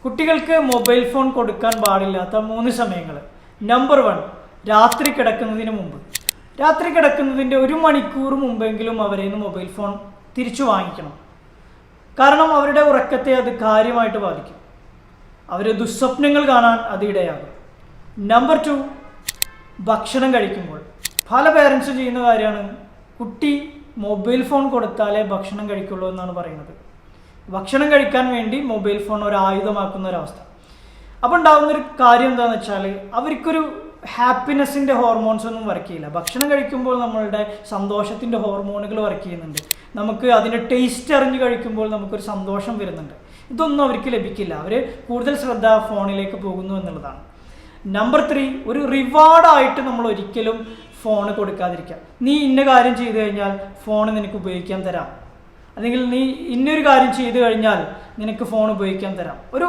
കുട്ടികൾക്ക് mobile phone കൊടുക്കാൻ പാടില്ലാത്ത 3 സമയങ്ങൾ. നമ്പർ 1, രാത്രി കിടക്കുന്നതിന് മുമ്പ്. രാത്രി കിടക്കുന്നതിൻ്റെ 1 മണിക്കൂർ മുമ്പെങ്കിലും അവരിൽ നിന്ന് മൊബൈൽ ഫോൺ തിരിച്ചു വാങ്ങിക്കണം. കാരണം അവരുടെ ഉറക്കത്തെ അത് കാര്യമായിട്ട് ബാധിക്കും. അവർ ദുസ്വപ്നങ്ങൾ കാണാൻ അത് ഇടയാകും. നമ്പർ 2, ഭക്ഷണം കഴിക്കുമ്പോൾ. പല പേരൻസും ചെയ്യുന്ന കാര്യമാണ്, കുട്ടി മൊബൈൽ ഫോൺ കൊടുത്താലേ ഭക്ഷണം കഴിക്കുള്ളൂ എന്നാണ് പറയുന്നത്. ഭക്ഷണം കഴിക്കാൻ വേണ്ടി മൊബൈൽ ഫോൺ ഒരു ആയുധമാക്കുന്ന ഒരവസ്ഥ. അപ്പോൾ ഉണ്ടാകുന്നൊരു കാര്യം എന്താണെന്ന് വെച്ചാൽ, അവർക്കൊരു ഹാപ്പിനെസ്സിൻ്റെ ഹോർമോൺസ് ഒന്നും വർക്ക് ചെയ്യില്ല. ഭക്ഷണം കഴിക്കുമ്പോൾ നമ്മളുടെ സന്തോഷത്തിൻ്റെ ഹോർമോണുകൾ വർക്ക് ചെയ്യുന്നുണ്ട്. നമുക്ക് അതിൻ്റെ ടേസ്റ്റ് അറിഞ്ഞ് കഴിക്കുമ്പോൾ നമുക്കൊരു സന്തോഷം വരുന്നുണ്ട്. ഇതൊന്നും അവർക്ക് ലഭിക്കില്ല. അവർ കൂടുതൽ ശ്രദ്ധ ഫോണിലേക്ക് പോകുന്നു എന്നുള്ളതാണ്. നമ്പർ 3, ഒരു റിവാർഡായിട്ട് നമ്മൾ ഒരിക്കലും ഫോൺ കൊടുക്കാതിരിക്കുക. നീ ഇന്ന കാര്യം ചെയ്തു കഴിഞ്ഞാൽ ഫോൺ നിനക്ക് ഉപയോഗിക്കാൻ തരാം, അല്ലെങ്കിൽ നീ ഇന്നൊരു കാര്യം ചെയ്തു കഴിഞ്ഞാൽ നിനക്ക് ഫോൺ ഉപയോഗിക്കാൻ തരാം. ഒരു